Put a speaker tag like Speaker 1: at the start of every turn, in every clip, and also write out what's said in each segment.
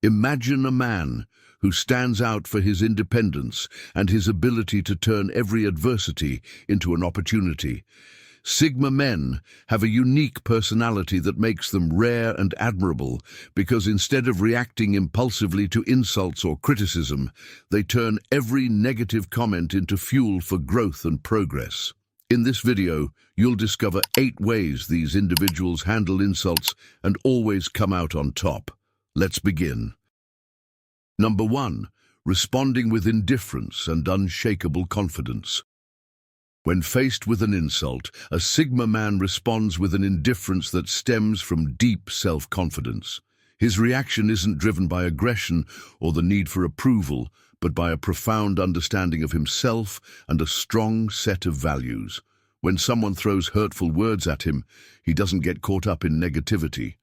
Speaker 1: Imagine a man who stands out for his independence and his ability to turn every adversity into an opportunity. Sigma men have a unique personality that makes them rare and admirable because instead of reacting impulsively to insults or criticism, they turn every negative comment into fuel for growth and progress. In this video, you'll discover 8 ways these individuals handle insults and always come out on top. Let's begin. Number 1. Responding with indifference and unshakable confidence. When faced with an insult, a Sigma man responds with an indifference that stems from deep self-confidence. His reaction isn't driven by aggression or the need for approval, but by a profound understanding of himself and a strong set of values. When someone throws hurtful words at him, he doesn't get caught up in negativity.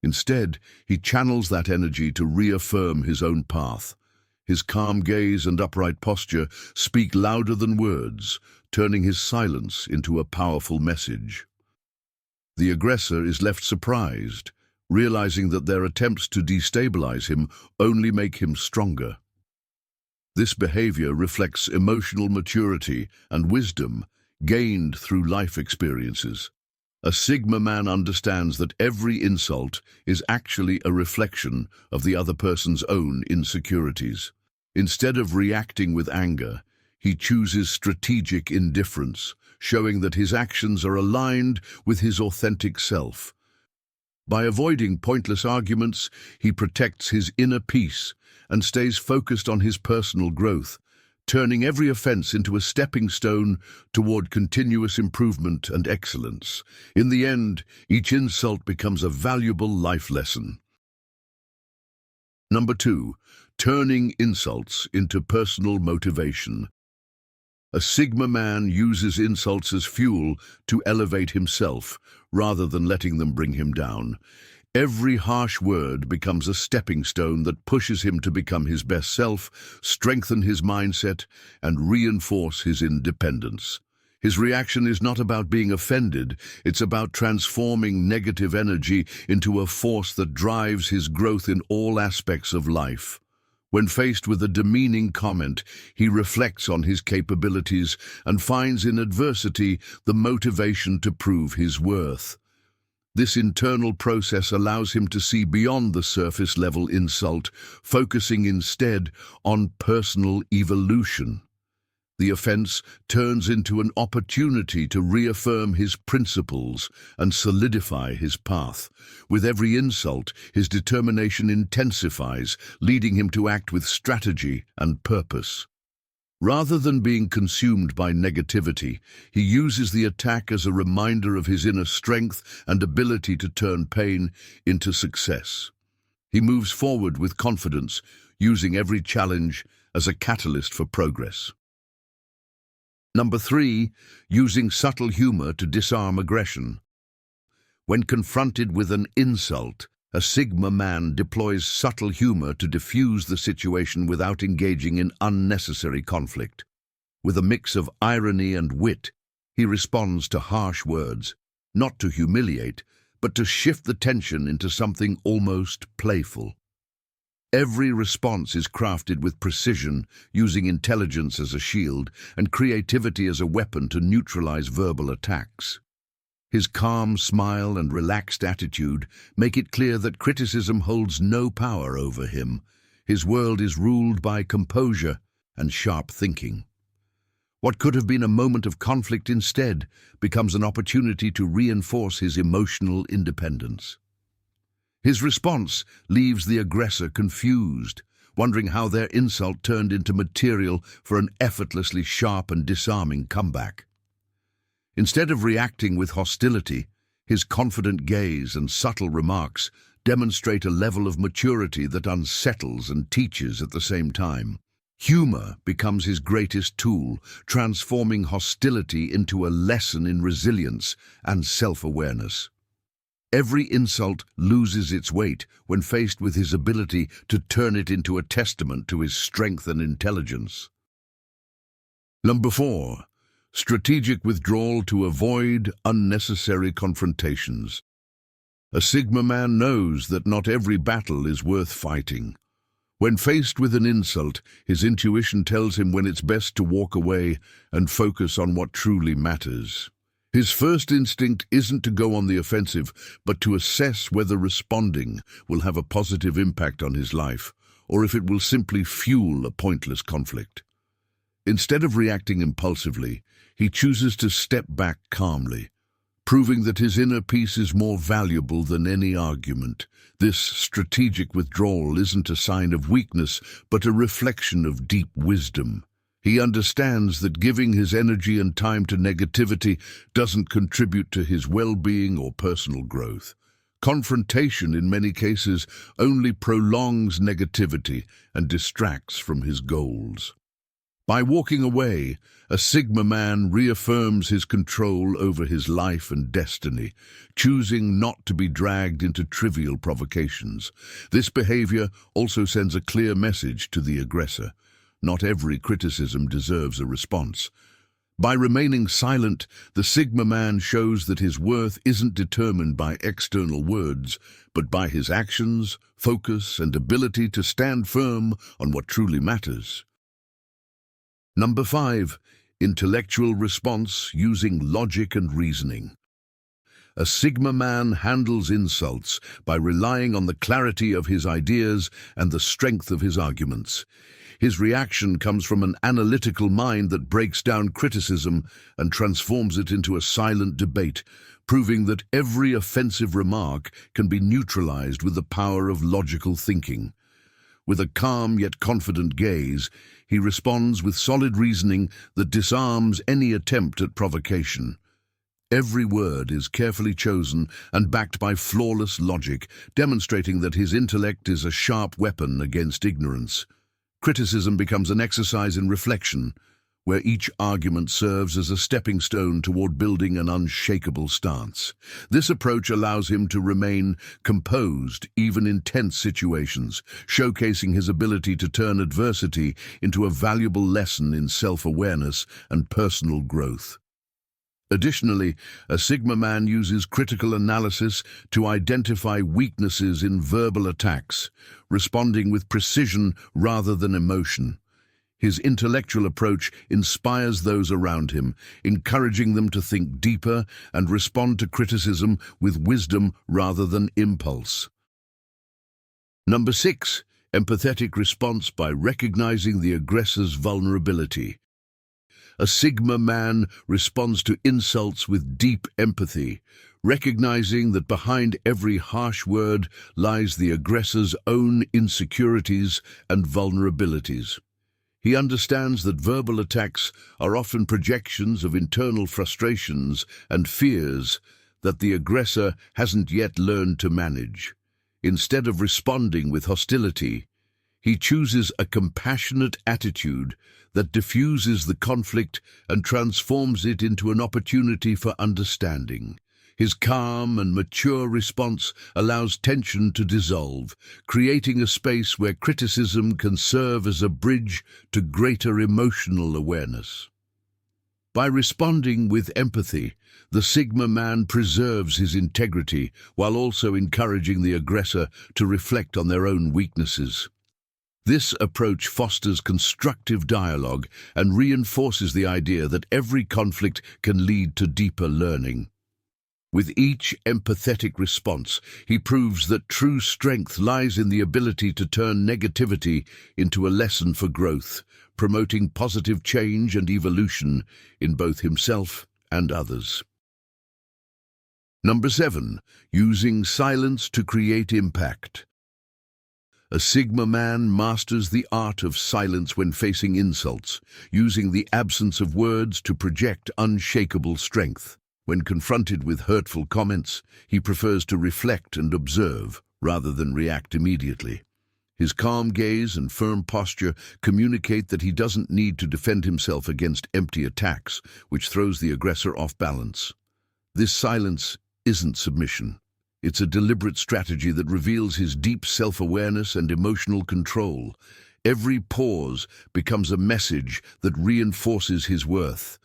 Speaker 1: Instead, he channels that energy to reaffirm his own path. His calm gaze and upright posture speak louder than words, turning his silence into a powerful message. The aggressor is left surprised, realizing that their attempts to destabilize him only make him stronger. This behavior reflects emotional maturity and wisdom gained through life experiences. A Sigma man understands that every insult is actually a reflection of the other person's own insecurities. Instead of reacting with anger, he chooses strategic indifference, showing that his actions are aligned with his authentic self. By avoiding pointless arguments, he protects his inner peace and stays focused on his personal growth, turning every offense into a stepping stone toward continuous improvement and excellence. In the end, each insult becomes a valuable life lesson. Number 2. Turning insults into personal motivation. A Sigma man uses insults as fuel to elevate himself, rather than letting them bring him down. Every harsh word becomes a stepping stone that pushes him to become his best self, strengthen his mindset, and reinforce his independence. His reaction is not about being offended, it's about transforming negative energy into a force that drives his growth in all aspects of life. When faced with a demeaning comment, he reflects on his capabilities and finds in adversity the motivation to prove his worth. This internal process allows him to see beyond the surface-level insult, focusing instead on personal evolution. The offense turns into an opportunity to reaffirm his principles and solidify his path. With every insult, his determination intensifies, leading him to act with strategy and purpose. Rather than being consumed by negativity, he uses the attack as a reminder of his inner strength and ability to turn pain into success. He moves forward with confidence, using every challenge as a catalyst for progress. Number 3. Using subtle humor to disarm aggression. When confronted with an insult, a Sigma man deploys subtle humor to diffuse the situation without engaging in unnecessary conflict. With a mix of irony and wit, he responds to harsh words, not to humiliate, but to shift the tension into something almost playful. Every response is crafted with precision, using intelligence as a shield and creativity as a weapon to neutralize verbal attacks. His calm smile and relaxed attitude make it clear that criticism holds no power over him. His world is ruled by composure and sharp thinking. What could have been a moment of conflict instead becomes an opportunity to reinforce his emotional independence. His response leaves the aggressor confused, wondering how their insult turned into material for an effortlessly sharp and disarming comeback. Instead of reacting with hostility, his confident gaze and subtle remarks demonstrate a level of maturity that unsettles and teaches at the same time. Humor becomes his greatest tool, transforming hostility into a lesson in resilience and self-awareness. Every insult loses its weight when faced with his ability to turn it into a testament to his strength and intelligence. Number 4. Strategic withdrawal to avoid unnecessary confrontations. A Sigma man knows that not every battle is worth fighting. When faced with an insult, his intuition tells him when it's best to walk away and focus on what truly matters. His first instinct isn't to go on the offensive, but to assess whether responding will have a positive impact on his life, or if it will simply fuel a pointless conflict. Instead of reacting impulsively, he chooses to step back calmly, proving that his inner peace is more valuable than any argument. This strategic withdrawal isn't a sign of weakness, but a reflection of deep wisdom. He understands that giving his energy and time to negativity doesn't contribute to his well-being or personal growth. Confrontation, in many cases, only prolongs negativity and distracts from his goals. By walking away, a Sigma man reaffirms his control over his life and destiny, choosing not to be dragged into trivial provocations. This behavior also sends a clear message to the aggressor. Not every criticism deserves a response. By remaining silent, the Sigma man shows that his worth isn't determined by external words, but by his actions, focus, and ability to stand firm on what truly matters. Number 5. Intellectual response using logic and reasoning. A Sigma man handles insults by relying on the clarity of his ideas and the strength of his arguments. His reaction comes from an analytical mind that breaks down criticism and transforms it into a silent debate, proving that every offensive remark can be neutralized with the power of logical thinking. With a calm yet confident gaze, he responds with solid reasoning that disarms any attempt at provocation. Every word is carefully chosen and backed by flawless logic, demonstrating that his intellect is a sharp weapon against ignorance. Criticism becomes an exercise in reflection, where each argument serves as a stepping stone toward building an unshakable stance. This approach allows him to remain composed even in tense situations, showcasing his ability to turn adversity into a valuable lesson in self-awareness and personal growth. Additionally, a Sigma man uses critical analysis to identify weaknesses in verbal attacks, responding with precision rather than emotion. His intellectual approach inspires those around him, encouraging them to think deeper and respond to criticism with wisdom rather than impulse. Number 6. Empathetic response by recognizing the aggressor's vulnerability. A Sigma man responds to insults with deep empathy, recognizing that behind every harsh word lies the aggressor's own insecurities and vulnerabilities. He understands that verbal attacks are often projections of internal frustrations and fears that the aggressor hasn't yet learned to manage. Instead of responding with hostility, he chooses a compassionate attitude that diffuses the conflict and transforms it into an opportunity for understanding. His calm and mature response allows tension to dissolve, creating a space where criticism can serve as a bridge to greater emotional awareness. By responding with empathy, the Sigma man preserves his integrity while also encouraging the aggressor to reflect on their own weaknesses. This approach fosters constructive dialogue and reinforces the idea that every conflict can lead to deeper learning. With each empathetic response, he proves that true strength lies in the ability to turn negativity into a lesson for growth, promoting positive change and evolution in both himself and others. Number 7. Using silence to create impact. A Sigma man masters the art of silence when facing insults, using the absence of words to project unshakable strength. When confronted with hurtful comments, he prefers to reflect and observe rather than react immediately. His calm gaze and firm posture communicate that he doesn't need to defend himself against empty attacks, which throws the aggressor off balance. This silence isn't submission. It's a deliberate strategy that reveals his deep self-awareness and emotional control. Every pause becomes a message that reinforces his worth,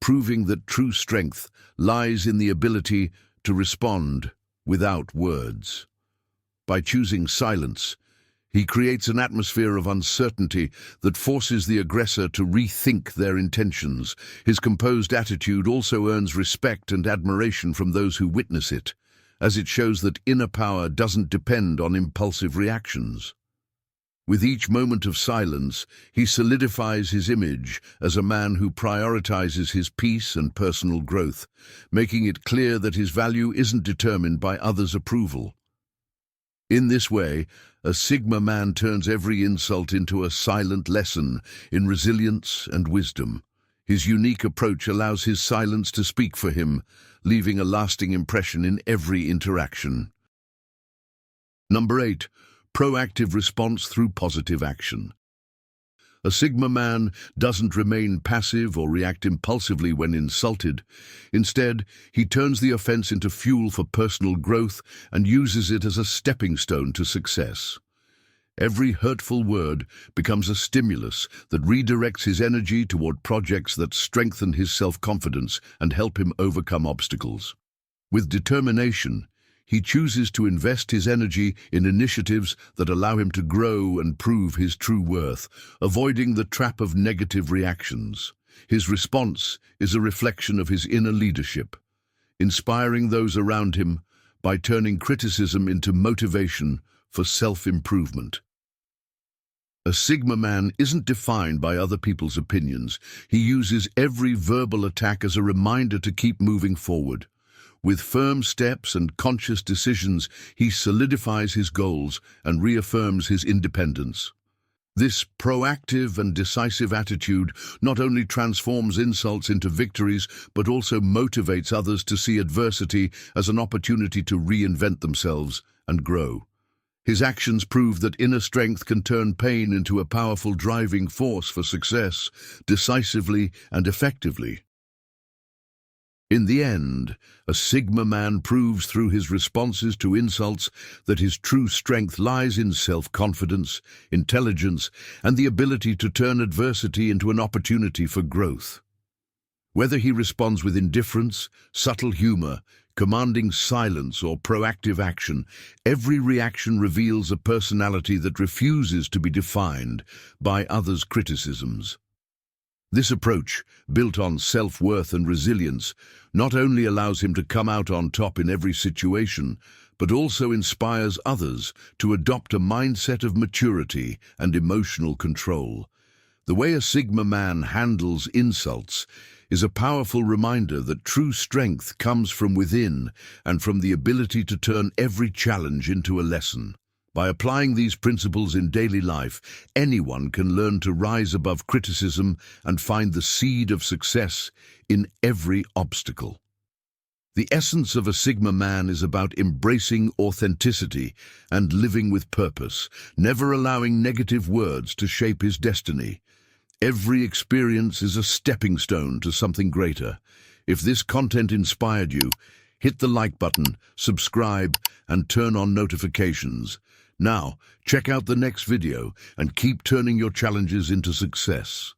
Speaker 1: proving that true strength lies in the ability to respond without words. By choosing silence, He creates an atmosphere of uncertainty that forces the aggressor to rethink their intentions. His composed attitude also earns respect and admiration from those who witness it, as it shows that inner power doesn't depend on impulsive reactions. With each moment of silence, he solidifies his image as a man who prioritizes his peace and personal growth, making it clear that his value isn't determined by others' approval. In this way, a Sigma man turns every insult into a silent lesson in resilience and wisdom. His unique approach allows his silence to speak for him, leaving a lasting impression in every interaction. Number 8. Proactive response through positive action. A Sigma man doesn't remain passive or react impulsively when insulted. Instead, he turns the offense into fuel for personal growth and uses it as a stepping stone to success. Every hurtful word becomes a stimulus that redirects his energy toward projects that strengthen his self-confidence and help him overcome obstacles. With determination, he chooses to invest his energy in initiatives that allow him to grow and prove his true worth, avoiding the trap of negative reactions. His response is a reflection of his inner leadership, inspiring those around him by turning criticism into motivation for self-improvement. A Sigma man isn't defined by other people's opinions. He uses every verbal attack as a reminder to keep moving forward. With firm steps and conscious decisions, he solidifies his goals and reaffirms his independence. This proactive and decisive attitude not only transforms insults into victories, but also motivates others to see adversity as an opportunity to reinvent themselves and grow. His actions prove that inner strength can turn pain into a powerful driving force for success, decisively and effectively. In the end, a Sigma man proves through his responses to insults that his true strength lies in self-confidence, intelligence, and the ability to turn adversity into an opportunity for growth. Whether he responds with indifference, subtle humor, commanding silence, or proactive action, every reaction reveals a personality that refuses to be defined by others' criticisms. This approach, built on self-worth and resilience, not only allows him to come out on top in every situation, but also inspires others to adopt a mindset of maturity and emotional control. The way a Sigma man handles insults is a powerful reminder that true strength comes from within and from the ability to turn every challenge into a lesson. By applying these principles in daily life, anyone can learn to rise above criticism and find the seed of success in every obstacle. The essence of a Sigma man is about embracing authenticity and living with purpose, never allowing negative words to shape his destiny. Every experience is a stepping stone to something greater. If this content inspired you, hit the like button, subscribe, and turn on notifications. Now, check out the next video and keep turning your challenges into success.